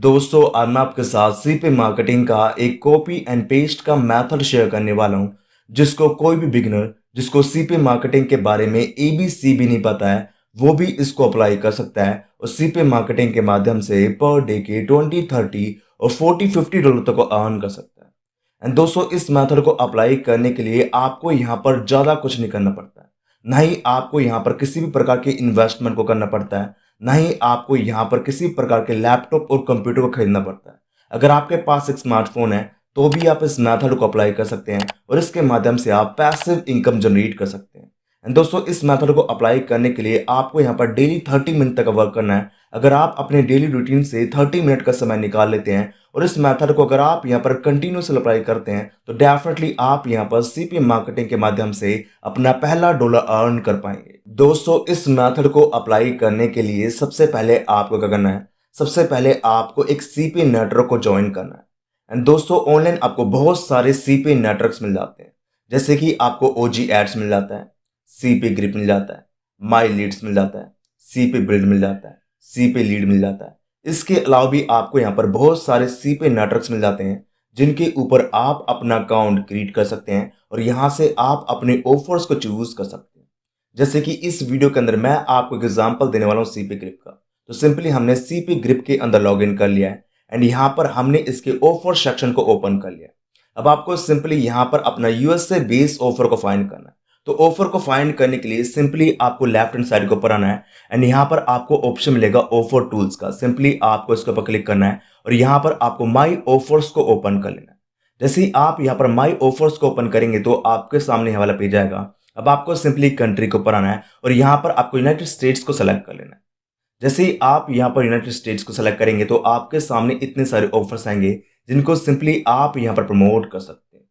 दोस्तों आज मैं आपके साथ सीपी मार्केटिंग का एक कॉपी एंड पेस्ट का मेथड शेयर करने वाला हूं, जिसको कोई भी बिगिनर जिसको सीपी मार्केटिंग के बारे में एबीसी भी नहीं पता है वो भी इसको अप्लाई कर सकता है और सीपी मार्केटिंग के माध्यम से पर डे के 20-30 और 40-50 डॉलर तक को अर्न कर सकता है। एंड दोस्तों इस मेथड को अप्लाई करने के लिए आपको यहाँ पर ज़्यादा कुछ नहीं करना पड़ता है, ना ही आपको यहाँ पर किसी भी प्रकार के इन्वेस्टमेंट को करना पड़ता है, ना ही आपको यहाँ पर किसी प्रकार के लैपटॉप और कंप्यूटर को खरीदना पड़ता है। अगर आपके पास एक स्मार्टफोन है तो भी आप इस मेथड को अप्लाई कर सकते हैं और इसके माध्यम से आप पैसिव इनकम जनरेट कर सकते हैं। एंड दोस्तों इस मेथड को अप्लाई करने के लिए आपको यहाँ पर डेली 30 मिनट तक वर्क करना है। अगर आप अपने डेली रूटीन से 30 मिनट का समय निकाल लेते हैं और इस मेथड को अगर आप यहाँ पर कंटिन्यूसली अप्लाई करते हैं तो डेफिनेटली आप यहाँ पर सीपी मार्केटिंग के माध्यम से अपना पहला डॉलर अर्न कर पाएंगे। दोस्तों इस मेथड को अप्लाई करने के लिए सबसे पहले आपको क्या करना है, सबसे पहले आपको एक सीपी नेटवर्क को ज्वाइन करना है। एंड दोस्तों ऑनलाइन आपको बहुत सारे सीपी नेटवर्क्स मिल जाते हैं, जैसे कि आपको ओजी एड्स मिल जाता है, सीपी ग्रिप मिल जाता है, माई लीड्स मिल जाता है, सीपी बिल्ड मिल जाता है, सीपी लीड मिल जाता है। इसके अलावा भी आपको यहाँ पर बहुत सारे सीपी नेटवर्क्स मिल जाते हैं जिनके ऊपर आप अपना अकाउंट क्रिएट कर सकते हैं और यहाँ से आप अपने ऑफर्स को चूज कर सकते हैं। जैसे कि इस वीडियो के अंदर मैं आपको एक एग्जांपल देने वाला हूँ सीपी ग्रिप का। तो सिंपली हमने सीपी ग्रिप के अंदर लॉग इन कर लिया है एंड यहाँ पर हमने इसके ऑफर सेक्शन को ओपन कर लिया है। अब आपको सिंपली यहाँ पर अपना यूएसए बेस्ड ऑफर को फाइंड करना है। तो ऑफर को फाइंड करने के लिए सिंपली आपको लेफ्ट हैंड साइड के ऊपर आना है एंड यहाँ पर आपको ऑप्शन मिलेगा ऑफर टूल्स का। सिंपली आपको इसके ऊपर क्लिक करना है और यहाँ पर आपको माई ऑफर्स को ओपन कर लेना है। जैसे ही आप यहाँ पर माई ऑफर्स को ओपन करेंगे तो आपके सामने यह वाला पेज आएगा। अब आपको सिंपली कंट्री के ऊपर आना है और यहाँ पर आपको यूनाइटेड स्टेट्स को सेलेक्ट कर लेना है। जैसे ही आप यहाँ पर यूनाइटेड स्टेट्स को सेलेक्ट करेंगे तो आपके सामने इतने सारे ऑफर्स आएंगे जिनको सिंपली आप यहाँ पर प्रमोट कर सकते हैं।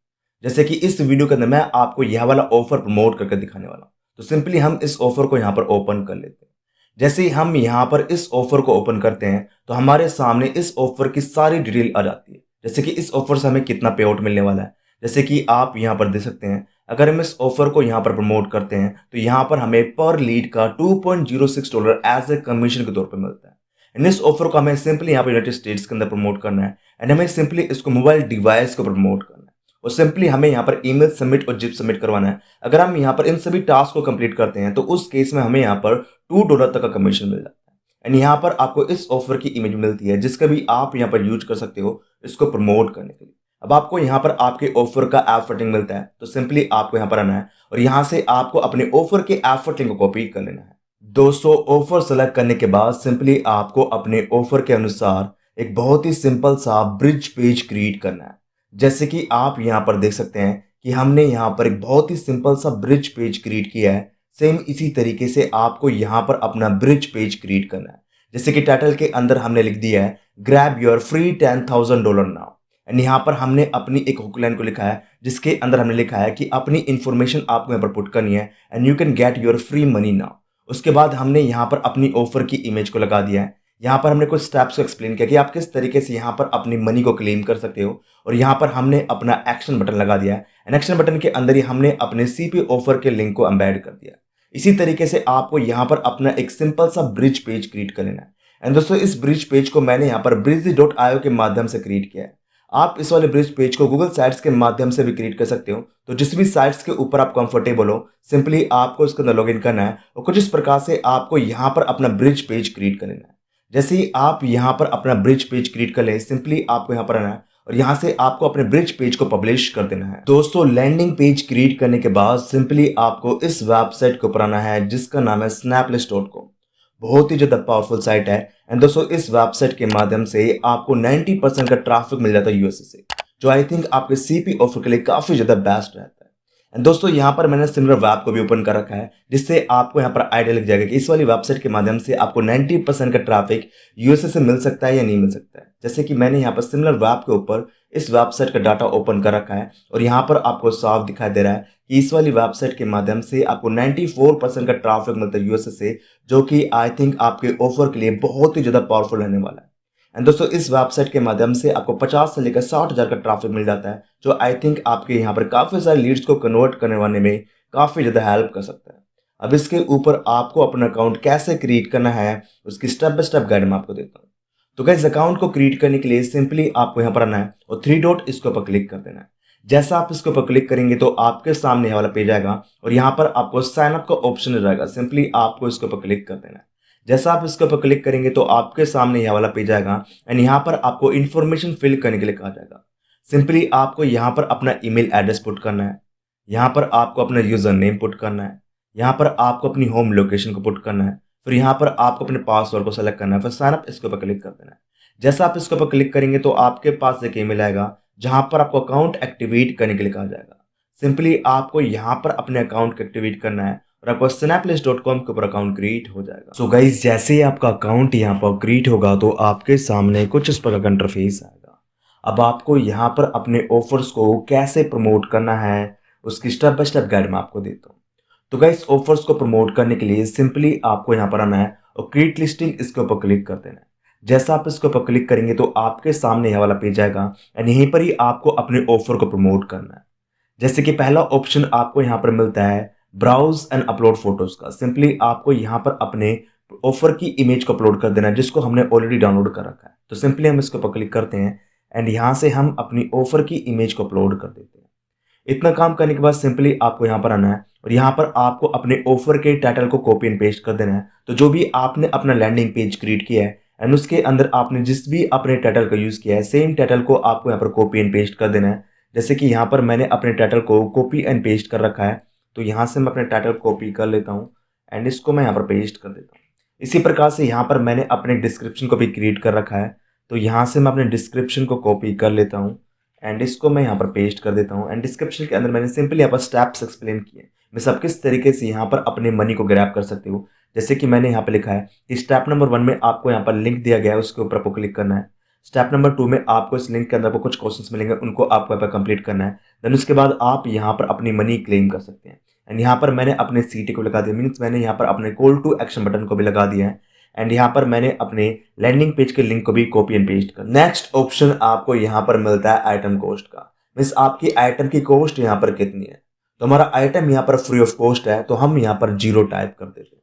जैसे कि इस वीडियो के अंदर मैं आपको यह वाला ऑफर प्रमोट करके दिखाने वाला हूँ। तो सिंपली हम इस ऑफर को यहाँ पर ओपन कर लेते हैं। जैसे ही हम यहाँ पर इस ऑफर को ओपन करते हैं तो हमारे सामने इस ऑफर की सारी डिटेल आ जाती है, जैसे कि इस ऑफर से हमें कितना पे आउट मिलने वाला है। जैसे कि आप यहाँ पर देख सकते हैं अगर हम इस ऑफर को यहाँ पर प्रमोट करते हैं तो यहाँ पर हमें पर लीड का $2.06 एज ए कमीशन के तौर पर मिलता है। एंड इस ऑफर को हमें सिंपली यहाँ पर यूनाइटेड स्टेट्स के अंदर प्रमोट करना है एंड हमें सिंपली इसको मोबाइल डिवाइस को प्रमोट करना है और सिंपली हमें यहाँ पर ईमेल सबमिट और जिप सबमिट करवाना है। अगर हम यहाँ पर इन सभी टास्क को कंप्लीट करते हैं तो उस केस में हमें यहाँ पर $2 तक का कमीशन मिल जाता है। एंड यहाँ पर आपको इस ऑफर की इमेज मिलती है जिसका भी आप यहाँ पर यूज कर सकते हो इसको प्रमोट करने के लिए। अब आपको यहाँ पर आपके ऑफर का ऐप लिंक मिलता है तो सिंपली आपको यहाँ पर आना है और यहाँ से आपको अपने ऑफर के ऐप लिंक को कॉपी कर लेना है। दोस्तों ऑफर सेलेक्ट करने के बाद सिंपली आपको अपने ऑफर के अनुसार एक बहुत ही सिंपल सा ब्रिज पेज क्रिएट करना है। जैसे कि आप यहाँ पर देख सकते हैं कि हमने यहाँ पर एक बहुत ही सिंपल सा ब्रिज पेज क्रिएट किया है। सेम इसी तरीके से आपको यहाँ पर अपना ब्रिज पेज क्रिएट करना है। जैसे कि टाइटल के अंदर हमने लिख दिया है grab your free $10,000 now and यहाँ पर हमने अपनी एक हुक लाइन को लिखा है जिसके अंदर हमने लिखा है कि अपनी इंफॉर्मेशन आपको यहाँ पर पुट करनी है and you can get your free money now. उसके बाद हमने यहाँ पर अपनी ऑफर की इमेज को लगा दिया है। यहाँ पर हमने कुछ स्टेप्स को एक्सप्लेन किया कि आप किस तरीके से यहाँ पर अपनी मनी को क्लेम कर सकते हो और यहाँ पर हमने अपना एक्शन बटन लगा दिया है एंड एक्शन बटन के अंदर ही हमने अपने सीपी ऑफर के लिंक को एम्बेड कर दिया। इसी तरीके से आपको यहाँ पर अपना एक सिंपल सा ब्रिज पेज क्रिएट कर लेना है। एंड दोस्तों इस ब्रिज पेज को मैंने यहाँ पर bridge.io के माध्यम से क्रिएट किया है। आप इस वाले ब्रिज पेज को गूगल साइट्स के माध्यम से भी क्रिएट कर सकते हो। तो जिस भी साइट्स के ऊपर आप कंफर्टेबल हो सिंपली आपको इसके अंदर लॉग इन करना है और कुछ इस प्रकार से आपको यहाँ पर अपना ब्रिज पेज क्रिएट कर लेना है। जैसे ही आप यहाँ पर अपना ब्रिज पेज क्रिएट कर ले सिंपली आपको यहाँ पर आना है और यहाँ से आपको अपने ब्रिज पेज को पब्लिश कर देना है। दोस्तों लैंडिंग पेज क्रिएट करने के बाद सिंपली आपको इस वेबसाइट के ऊपर आना है जिसका नाम है snaplist.com। बहुत ही ज्यादा पावरफुल साइट है एंड दोस्तों इस वेबसाइट के माध्यम से आपको 90% का ट्रैफिक मिल जाता है यूएसए से, जो आई थिंक आपके सीपी ऑफर के लिए काफी ज्यादा बेस्ट रहता है। एंड दोस्तों यहाँ पर मैंने सिमिलर वेब को भी ओपन कर रखा है जिससे आपको यहाँ पर आइडिया लग जाएगा कि इस वाली वेबसाइट के माध्यम से आपको 90% का ट्रैफिक यूएसए से मिल सकता है या नहीं मिल सकता है। जैसे कि मैंने यहाँ पर सिमिलर वेब के ऊपर इस वेबसाइट का डाटा ओपन कर रखा है और यहाँ पर आपको साफ दिखाई दे रहा है कि इस वाली वेबसाइट के माध्यम से आपको 94% का ट्रैफिक मिलता है यूएसए से, जो कि आई थिंक आपके ऑफर के लिए बहुत ही ज्यादा पावरफुल रहने वाला है। एंड दोस्तों इस वेबसाइट के माध्यम से आपको 50 से लेकर 60,000 का ट्रैफिक मिल जाता है, जो आई थिंक आपके यहाँ पर काफी सारे लीड्स को कन्वर्ट करने में काफी ज्यादा हेल्प कर सकता है। अब इसके ऊपर आपको अपना अकाउंट कैसे क्रिएट करना है उसकी स्टेप बाय स्टेप गाइड मैं आपको देता हूँ। तो गाइस अकाउंट को क्रिएट करने के लिए सिंपली आपको यहाँ पर आना है और थ्री डॉट इसके ऊपर क्लिक कर देना है। जैसा आप इसके ऊपर क्लिक करेंगे तो आपके सामने ये वाला पेज आएगा और यहाँ पर आपको साइन अप का ऑप्शन रहेगा। सिंपली आपको इसके ऊपर क्लिक कर देना है। जैसा आप इसके ऊपर क्लिक करेंगे तो आपके सामने यह वाला पेज आएगा एंड यहाँ पर आपको इन्फॉर्मेशन फिल करने के लिए कहा जाएगा। सिंपली आपको यहाँ पर अपना ईमेल एड्रेस पुट करना है, यहाँ पर आपको अपना यूजर नेम पुट करना है, यहाँ पर आपको अपनी होम लोकेशन को पुट करना है, फिर यहाँ पर आपको अपने पासवर्ड को सेलेक्ट करना है, फिर साइन अप इसके ऊपर क्लिक कर देना है। जैसा आप इसके ऊपर क्लिक करेंगे तो आपके पास एक ईमेल आएगा जहां पर आपको अकाउंट एक्टिवेट करने के लिए कहा जाएगा। सिंपली आपको यहाँ पर अपने अकाउंट को एक्टिवेट करना है और आपको snaplist.com के ऊपर अकाउंट क्रिएट हो जाएगा। सो गाइस जैसे ही आपका अकाउंट यहाँ पर क्रिएट होगा तो आपके सामने कुछ इस प्रकार का इंटरफेस आएगा। अब आपको यहाँ पर अपने ऑफर्स को कैसे प्रमोट करना है उसकी स्टेप बाय स्टेप गाइड मैं आपको देता हूँ। तो गाइस ऑफर्स को प्रमोट करने के लिए सिंपली आपको यहाँ पर आना है और क्रिएट लिस्टिंग इसके ऊपर क्लिक कर देना है। जैसा आप इसके ऊपर क्लिक करेंगे तो आपके सामने यह वाला पेज आएगा एंड यहीं पर ही आपको अपने ऑफर को प्रमोट करना है। जैसे कि पहला ऑप्शन आपको यहाँ पर मिलता है ब्राउज एंड अपलोड फोटोज का। सिंपली आपको यहाँ पर अपने ऑफर की इमेज को अपलोड कर देना है जिसको हमने ऑलरेडी डाउनलोड कर रखा है। तो सिंपली हम इसके ऊपर क्लिक करते हैं एंड यहाँ से हम अपनी ऑफर की इमेज को अपलोड कर देते हैं। इतना काम करने के बाद सिंपली आपको यहाँ पर आना है और यहाँ पर आपको अपने ऑफर के टाइटल को कॉपी एंड पेस्ट कर देना है। तो जो भी आपने अपना लैंडिंग पेज क्रिएट किया है एंड उसके अंदर आपने जिस भी अपने टाइटल का यूज किया है सेम टाइटल को आपको यहाँ पर कॉपी एंड पेस्ट कर देना है। जैसे कि यहाँ पर मैंने अपने टाइटल को कॉपी एंड पेस्ट कर रखा है तो यहाँ से मैं अपने टाइटल कॉपी कर लेता हूँ एंड इसको मैं यहाँ पर पेस्ट कर देता हूँ। इसी प्रकार से यहाँ पर मैंने अपने डिस्क्रिप्शन को भी क्रिएट कर रखा है तो यहाँ से मैं अपने डिस्क्रिप्शन को कॉपी कर लेता हूँ एंड इसको मैं यहाँ पर पेस्ट कर देता हूँ। एंड डिस्क्रिप्शन के अंदर मैंने सिंपली यहाँ पर स्टेप्स एक्सप्लेन किए मैं सब किस तरीके से यहाँ पर अपने मनी को ग्रैब कर सकते हो। जैसे कि मैंने यहाँ पर लिखा है कि स्टेप नंबर 1 में आपको यहाँ पर लिंक दिया गया है उसके ऊपर आपको क्लिक करना है। स्टेप नंबर 2 में आपको इस लिंक के अंदर आपको कुछ क्वेश्चंस मिलेंगे उनको आपको यहाँ पर कंप्लीट करना है। देन उसके बाद आप यहाँ पर अपनी मनी क्लेम कर सकते हैं। एंड यहाँ पर मैंने अपने सीटी को लगा दिया, मीन्स मैंने यहाँ पर अपने कॉल टू एक्शन बटन को भी लगा दिया है। एंड यहाँ पर मैंने अपने लैंडिंग पेज के लिंक को भी कॉपी एंड पेस्ट कर। नेक्स्ट ऑप्शन आपको यहाँ पर मिलता है आइटम कॉस्ट का, मीन्स आपकी आइटम की कॉस्ट यहाँ पर कितनी है। तो हमारा आइटम यहाँ पर फ्री ऑफ कॉस्ट है तो हम यहाँ पर 0 टाइप कर देते हैं।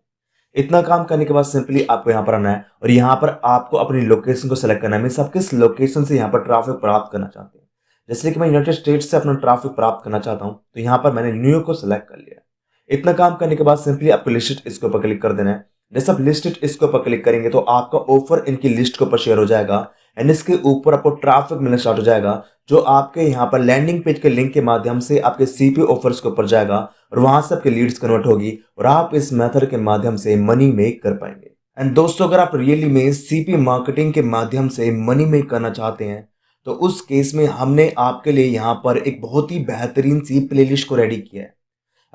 इतना काम करने के बाद सिंपली आपको यहाँ पर आना है और यहाँ पर आपको अपनी लोकेशन को सिलेक्ट करना है। मीन्स आप किस लोकेशन से यहाँ पर ट्रैफिक प्राप्त करना चाहते हैं। जैसे कि मैं यूनाइटेड स्टेट्स से अपना ट्रैफिक प्राप्त करना चाहता हूँ तो यहाँ पर मैंने न्यूयॉर्क को सिलेक्ट कर लिया। इतना काम करने के बाद सिंपली आपको लिस्ट इसके ऊपर क्लिक कर देना है। जैसे आप लिस्ट इसके ऊपर क्लिक करेंगे तो आपका ऑफर इनकी लिस्ट के ऊपर शेयर हो जाएगा एंड इसके ऊपर आपको ट्रैफिक मिलना स्टार्ट हो जाएगा जो आपके यहाँ पर लैंडिंग पेज के लिंक के माध्यम से आपके सीपी ऑफर्स के ऊपर जाएगा और वहां से आपके लीड्स कन्वर्ट होगी और आप इस मेथड के माध्यम से मनी मेक कर पाएंगे। एंड दोस्तों अगर आप रियली में सीपी मार्केटिंग के माध्यम से मनी मेक करना चाहते हैं तो उस केस में हमने आपके लिए यहाँ पर एक बहुत ही बेहतरीन सी प्लेलिस्ट को रेडी किया है।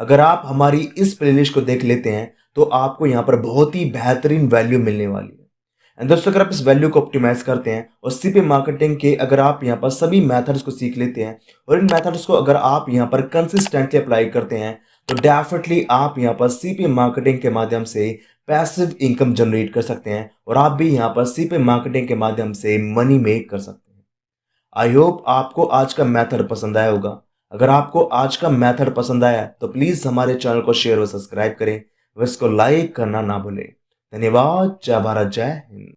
अगर आप हमारी इस प्लेलिस्ट को देख लेते हैं तो आपको यहाँ पर बहुत ही बेहतरीन वैल्यू मिलने वाली है। एंड दोस्तों अगर आप इस वैल्यू को ऑप्टिमाइज करते हैं और सीपी मार्केटिंग के अगर आप यहाँ पर सभी मेथड्स को सीख लेते हैं और इन मेथड्स को अगर आप यहाँ पर कंसिस्टेंटली अप्लाई करते हैं तो डेफिनेटली आप यहाँ पर सीपी मार्केटिंग के माध्यम से पैसिव इनकम जनरेट कर सकते हैं और आप भी यहाँ पर सीपी मार्केटिंग के माध्यम से मनी मेक कर सकते हैं। आई होप आपको आज का मेथड पसंद आया होगा। अगर आपको आज का मेथड पसंद आया तो प्लीज हमारे चैनल को शेयर और सब्सक्राइब करें, इसको लाइक करना ना भूलें। धन्यवाद। जय भारत, जय हिंद।